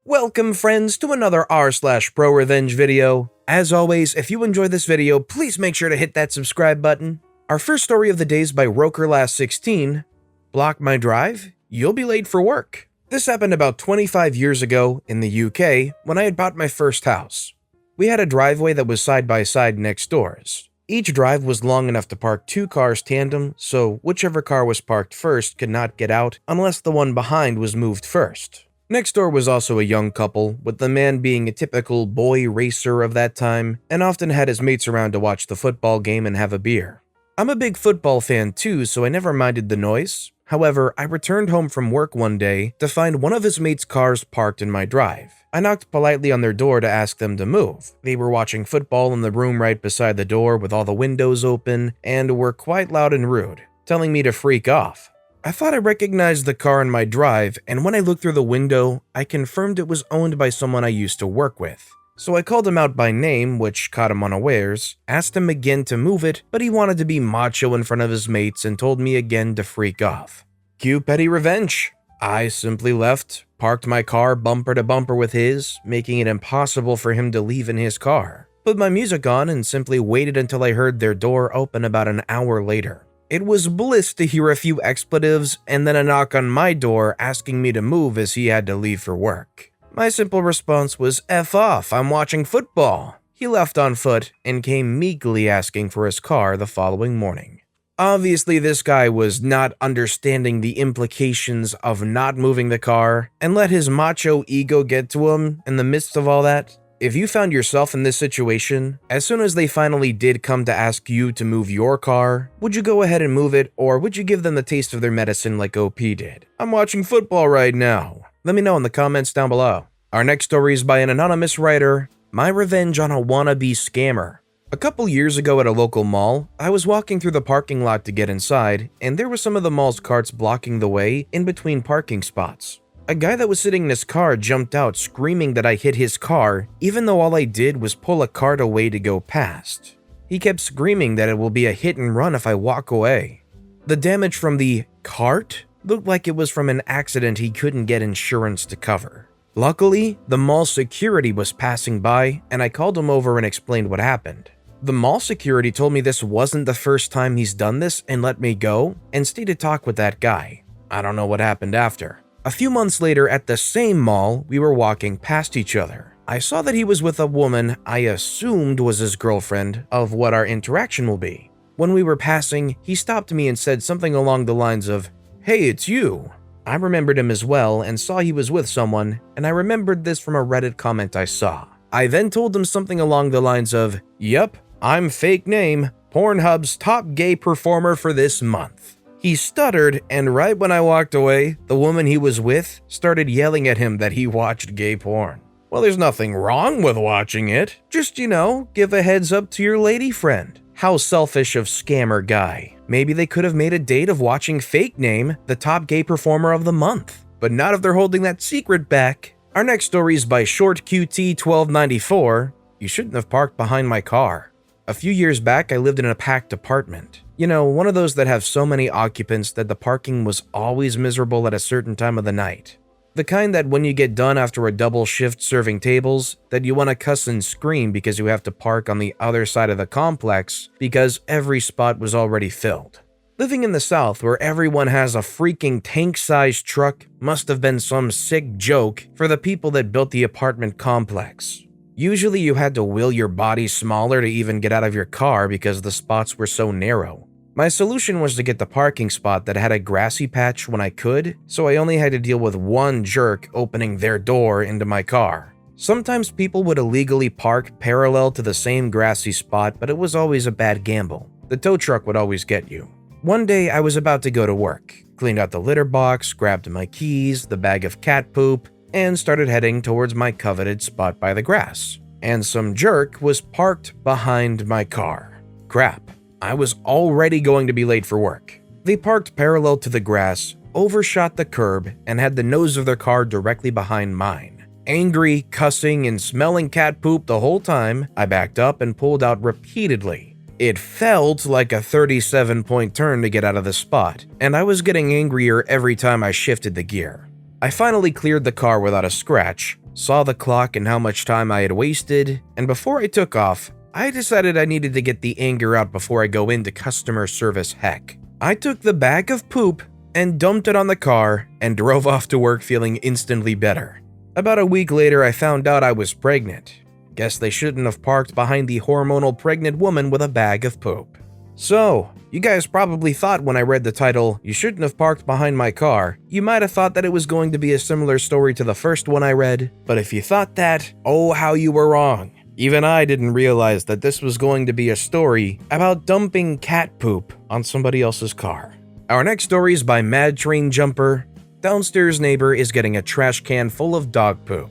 Welcome friends to another r/prorevenge video. As always, if you enjoy this video, please make sure to hit that subscribe button. Our first story of the day is by Rokerlast16. Block my drive? You'll be late for work. This happened about 25 years ago in the UK when I had bought my first house. We had a driveway that was side by side next doors. Each drive was long enough to park two cars tandem, so whichever car was parked first could not get out unless the one behind was moved first. Next door was also a young couple, with the man being a typical boy racer of that time and often had his mates around to watch the football game and have a beer. I'm a big football fan too, so I never minded the noise. However, I returned home from work one day to find one of his mates' cars parked in my drive. I knocked politely on their door to ask them to move. They were watching football in the room right beside the door with all the windows open and were quite loud and rude, telling me to freak off. I thought I recognized the car in my drive, and when I looked through the window, I confirmed it was owned by someone I used to work with. So I called him out by name, which caught him unawares, asked him again to move it, but he wanted to be macho in front of his mates and told me again to freak off. Cue petty revenge. I simply left, parked my car bumper to bumper with his, making it impossible for him to leave in his car. Put my music on and simply waited until I heard their door open about an hour later. It was bliss to hear a few expletives and then a knock on my door asking me to move as he had to leave for work. My simple response was, F off, I'm watching football. He left on foot and came meekly asking for his car the following morning. Obviously, this guy was not understanding the implications of not moving the car and let his macho ego get to him in the midst of all that. If you found yourself in this situation, as soon as they finally did come to ask you to move your car, would you go ahead and move it, or would you give them the taste of their medicine like OP did? I'm watching football right now. Let me know in the comments down below. Our next story is by an anonymous writer, My Revenge on a Wannabe Scammer. A couple years ago at a local mall, I was walking through the parking lot to get inside, and there were some of the mall's carts blocking the way in between parking spots. A guy that was sitting in his car jumped out screaming that I hit his car, even though all I did was pull a cart away to go past. He kept screaming that it will be a hit and run if I walk away. The damage from the cart looked like it was from an accident he couldn't get insurance to cover. Luckily, the mall security was passing by, and I called him over and explained what happened. The mall security told me this wasn't the first time he's done this and let me go and stayed to talk with that guy. I don't know what happened after. A few months later at the same mall, we were walking past each other. I saw that he was with a woman I assumed was his girlfriend of what our interaction will be. When we were passing, he stopped me and said something along the lines of, "Hey, it's you." I remembered him as well and saw he was with someone, and I remembered this from a Reddit comment I saw. I then told him something along the lines of, "Yep, I'm fake name, Pornhub's top gay performer for this month." He stuttered, and right when I walked away, the woman he was with started yelling at him that he watched gay porn. Well, there's nothing wrong with watching it. Just, give a heads up to your lady friend. How selfish of scammer guy. Maybe they could have made a date of watching fake name, the top gay performer of the month. But not if they're holding that secret back. Our next story is by ShortQT1294. You shouldn't have parked behind my car. A few years back, I lived in a packed apartment. One of those that have so many occupants that the parking was always miserable at a certain time of the night. The kind that when you get done after a double shift serving tables, that you want to cuss and scream because you have to park on the other side of the complex because every spot was already filled. Living in the South where everyone has a freaking tank-sized truck must have been some sick joke for the people that built the apartment complex. Usually you had to will your body smaller to even get out of your car because the spots were so narrow. My solution was to get the parking spot that had a grassy patch when I could, so I only had to deal with one jerk opening their door into my car. Sometimes people would illegally park parallel to the same grassy spot, but it was always a bad gamble. The tow truck would always get you. One day I was about to go to work, cleaned out the litter box, grabbed my keys, the bag of cat poop, and started heading towards my coveted spot by the grass. And some jerk was parked behind my car. Crap, I was already going to be late for work. They parked parallel to the grass, overshot the curb, and had the nose of their car directly behind mine. Angry, cussing, and smelling cat poop the whole time, I backed up and pulled out repeatedly. It felt like a 37-point turn to get out of the spot, and I was getting angrier every time I shifted the gear. I finally cleared the car without a scratch, saw the clock and how much time I had wasted, and before I took off, I decided I needed to get the anger out before I go into customer service heck. I took the bag of poop and dumped it on the car and drove off to work feeling instantly better. About a week later, I found out I was pregnant. Guess they shouldn't have parked behind the hormonal pregnant woman with a bag of poop. So, you guys probably thought when I read the title, "You shouldn't have parked behind my car," you might have thought that it was going to be a similar story to the first one I read, but if you thought that, oh how you were wrong. Even I didn't realize that this was going to be a story about dumping cat poop on somebody else's car. Our next story is by Mad Train Jumper. Downstairs neighbor is getting a trash can full of dog poop.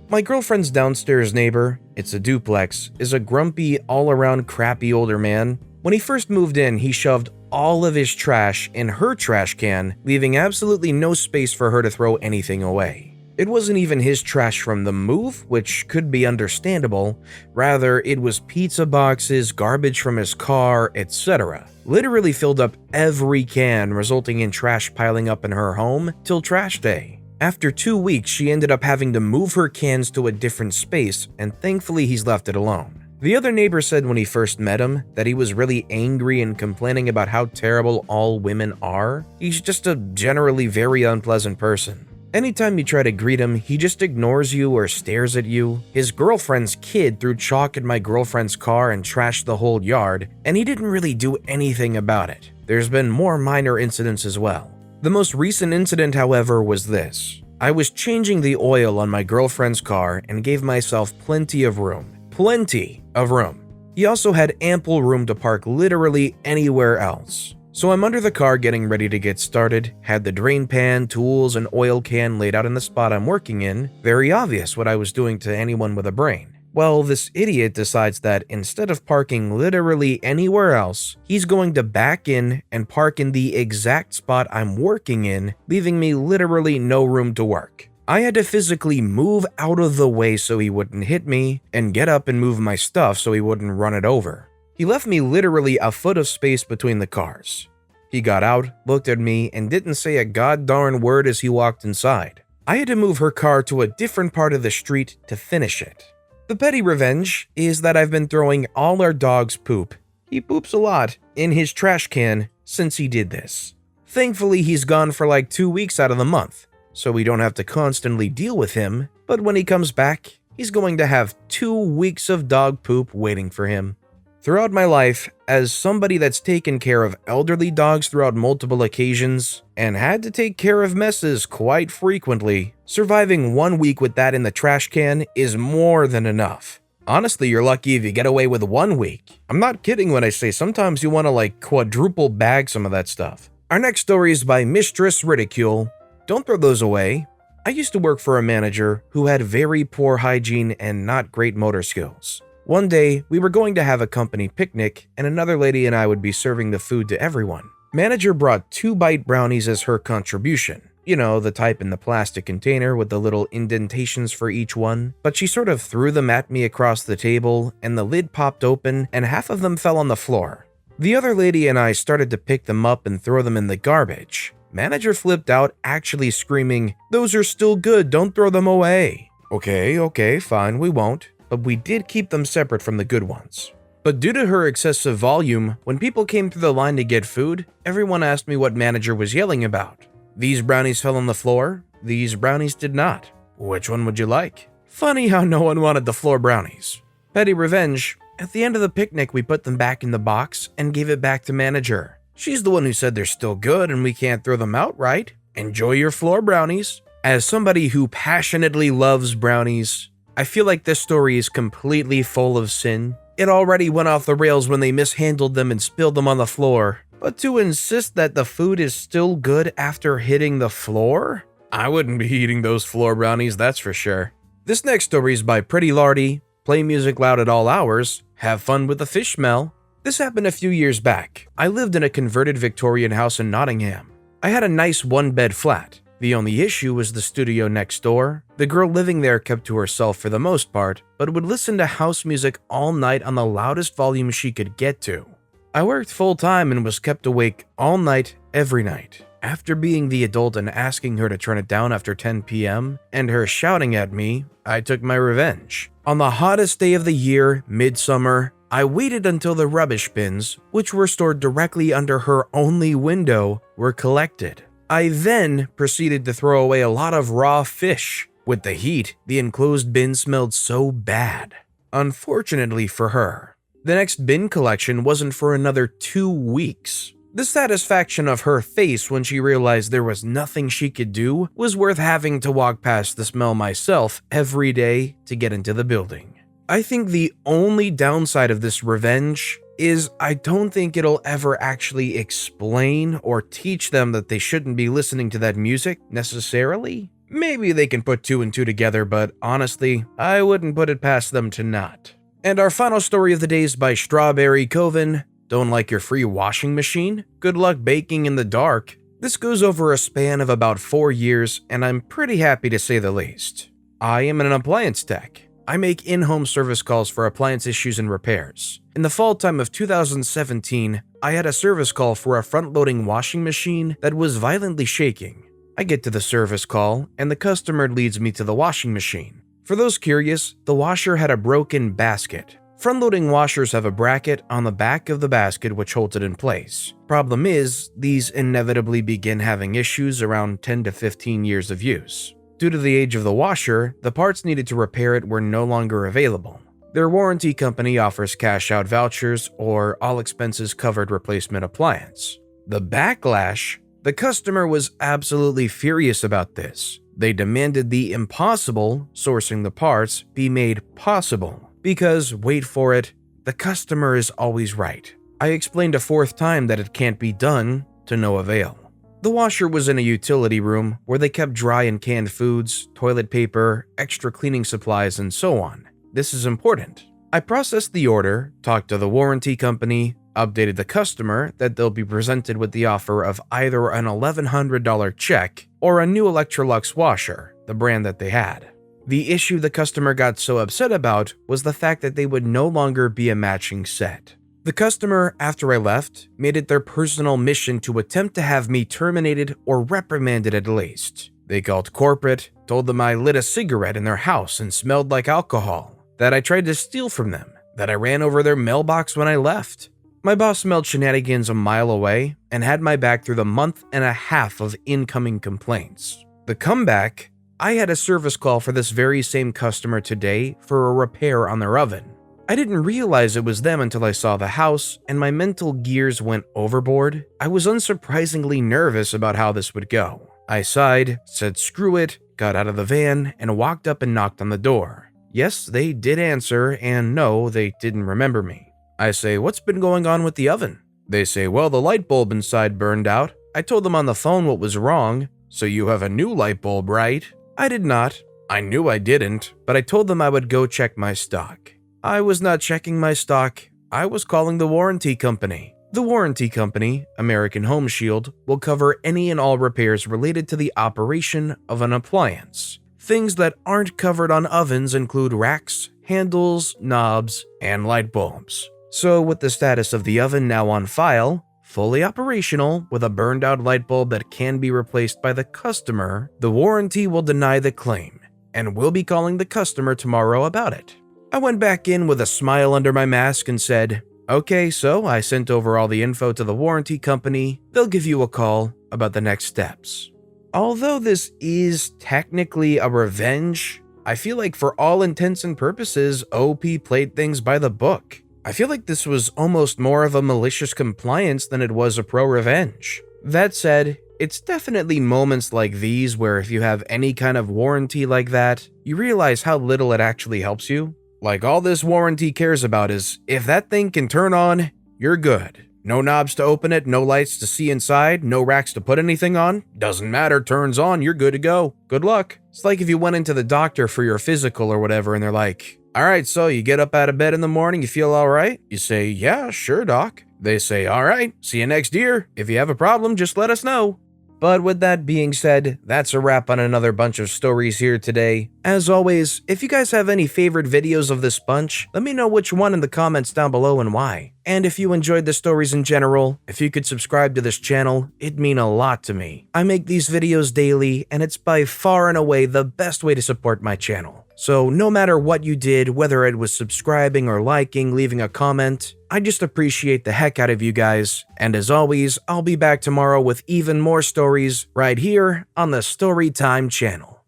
My girlfriend's downstairs neighbor, it's a duplex, is a grumpy, all-around crappy older man. When he first moved in, he shoved all of his trash in her trash can, leaving absolutely no space for her to throw anything away. It wasn't even his trash from the move, which could be understandable. Rather, it was pizza boxes, garbage from his car, etc. Literally filled up every can, resulting in trash piling up in her home till trash day. After 2 weeks, she ended up having to move her cans to a different space, and thankfully he's left it alone. The other neighbor said when he first met him that he was really angry and complaining about how terrible all women are. He's just a generally very unpleasant person. Anytime you try to greet him, he just ignores you or stares at you. His girlfriend's kid threw chalk at my girlfriend's car and trashed the whole yard, and he didn't really do anything about it. There's been more minor incidents as well. The most recent incident, however, was this. I was changing the oil on my girlfriend's car and gave myself plenty of room. Plenty of room. He also had ample room to park literally anywhere else. So I'm under the car getting ready to get started, had the drain pan, tools, and oil can laid out in the spot I'm working in. Very obvious what I was doing to anyone with a brain. Well, this idiot decides that instead of parking literally anywhere else, he's going to back in and park in the exact spot I'm working in, leaving me literally no room to work. I had to physically move out of the way so he wouldn't hit me, and get up and move my stuff so he wouldn't run it over. He left me literally a foot of space between the cars. He got out, looked at me, and didn't say a goddarn word as he walked inside. I had to move her car to a different part of the street to finish it. The petty revenge is that I've been throwing all our dog's poop, he poops a lot, in his trash can since he did this. Thankfully, he's gone for like 2 weeks out of the month, so we don't have to constantly deal with him, but when he comes back, he's going to have 2 weeks of dog poop waiting for him. Throughout my life, as somebody that's taken care of elderly dogs throughout multiple occasions, and had to take care of messes quite frequently, surviving 1 week with that in the trash can is more than enough. Honestly, you're lucky if you get away with 1 week. I'm not kidding when I say sometimes you want to like quadruple bag some of that stuff. Our next story is by Mistress Ridicule. Don't throw those away. I used to work for a manager who had very poor hygiene and not great motor skills. One day, we were going to have a company picnic, and another lady and I would be serving the food to everyone. Manager brought 2-bite brownies as her contribution. You know, the type in the plastic container with the little indentations for each one. But she sort of threw them at me across the table, and the lid popped open, and half of them fell on the floor. The other lady and I started to pick them up and throw them in the garbage. Manager flipped out, actually screaming, "Those are still good, don't throw them away." Okay, fine, we won't. But we did keep them separate from the good ones. But due to her excessive volume, when people came through the line to get food, everyone asked me what manager was yelling about. These brownies fell on the floor, these brownies did not. Which one would you like? Funny how no one wanted the floor brownies. Petty revenge. At the end of the picnic, we put them back in the box and gave it back to manager. She's the one who said they're still good and we can't throw them out, right? Enjoy your floor brownies. As somebody who passionately loves brownies, I feel like this story is completely full of sin. It already went off the rails when they mishandled them and spilled them on the floor. But to insist that the food is still good after hitting the floor? I wouldn't be eating those floor brownies, that's for sure. This next story is by Pretty Lardy. Play music loud at all hours. Have fun with the fish smell. This happened a few years back. I lived in a converted Victorian house in Nottingham. I had a nice 1-bed flat. The only issue was the studio next door. The girl living there kept to herself for the most part, but would listen to house music all night on the loudest volume she could get to. I worked full-time and was kept awake all night, every night. After being the adult and asking her to turn it down after 10 p.m. and her shouting at me, I took my revenge. On the hottest day of the year, midsummer, I waited until the rubbish bins, which were stored directly under her only window, were collected. I then proceeded to throw away a lot of raw fish. With the heat, the enclosed bin smelled so bad. Unfortunately for her, the next bin collection wasn't for another 2 weeks. The satisfaction of her face when she realized there was nothing she could do was worth having to walk past the smell myself every day to get into the building. I think the only downside of this revenge is I don't think it'll ever actually explain or teach them that they shouldn't be listening to that music necessarily. Maybe they can put 2 and 2 together, but honestly, I wouldn't put it past them to not. And our final story of the day is by Strawberry Coven. Don't like your free washing machine? Good luck baking in the dark. This goes over a span of about 4 years, and I'm pretty happy to say the least. I am an appliance tech. I make in-home service calls for appliance issues and repairs. In the fall time of 2017, I had a service call for a front-loading washing machine that was violently shaking. I get to the service call, and the customer leads me to the washing machine. For those curious, the washer had a broken basket. Front-loading washers have a bracket on the back of the basket which holds it in place. Problem is, these inevitably begin having issues around 10 to 15 years of use. Due to the age of the washer, the parts needed to repair it were no longer available. Their warranty company offers cash-out vouchers or all-expenses-covered replacement appliance. The backlash: the customer was absolutely furious about this. They demanded the impossible, sourcing the parts, be made possible. Because, wait for it, the customer is always right. I explained a 4th time that it can't be done, to no avail. The washer was in a utility room where they kept dry and canned foods, toilet paper, extra cleaning supplies, and so on. This is important. I processed the order, talked to the warranty company, updated the customer that they'll be presented with the offer of either an $1,100 check or a new Electrolux washer, the brand that they had. The issue the customer got so upset about was the fact that they would no longer be a matching set. The customer, after I left, made it their personal mission to attempt to have me terminated or reprimanded at least. They called corporate, told them I lit a cigarette in their house and smelled like alcohol, that I tried to steal from them, that I ran over their mailbox when I left. My boss smelled shenanigans a mile away and had my back through the month and a half of incoming complaints. The comeback: I had a service call for this very same customer today for a repair on their oven. I didn't realize it was them until I saw the house, and my mental gears went overboard. I was unsurprisingly nervous about how this would go. I sighed, said screw it, got out of the van, and walked up and knocked on the door. Yes, they did answer, and no, they didn't remember me. I say, what's been going on with the oven? They say, well, the light bulb inside burned out. I told them on the phone what was wrong. So you have a new light bulb, right? I did not. I knew I didn't, but I told them I would go check my stock. I was not checking my stock. I was calling the warranty company. The warranty company, American Home Shield, will cover any and all repairs related to the operation of an appliance. Things that aren't covered on ovens include racks, handles, knobs, and light bulbs. So with the status of the oven now on file, fully operational with a burned out light bulb that can be replaced by the customer, the warranty will deny the claim, and we'll be calling the customer tomorrow about it. I went back in with a smile under my mask and said, okay, so I sent over all the info to the warranty company. They'll give you a call about the next steps. Although this is technically a revenge, I feel like for all intents and purposes, OP played things by the book. I feel like this was almost more of a malicious compliance than it was a pro-revenge. That said, it's definitely moments like these where if you have any kind of warranty like that, you realize how little it actually helps you. Like all this warranty cares about is, if that thing can turn on, you're good. No knobs to open it, no lights to see inside, no racks to put anything on. Doesn't matter, turns on, you're good to go. Good luck. It's like if you went into the doctor for your physical or whatever and they're like, alright, so you get up out of bed in the morning, you feel alright? You say, yeah, sure, doc. They say, alright, see you next year. If you have a problem, just let us know. But with that being said, that's a wrap on another bunch of stories here today. As always, if you guys have any favorite videos of this bunch, let me know which one in the comments down below and why. And if you enjoyed the stories in general, if you could subscribe to this channel, it'd mean a lot to me. I make these videos daily, and it's by far and away the best way to support my channel. So no matter what you did, whether it was subscribing or liking, leaving a comment, I just appreciate the heck out of you guys. And as always, I'll be back tomorrow with even more stories right here on the Storytime channel.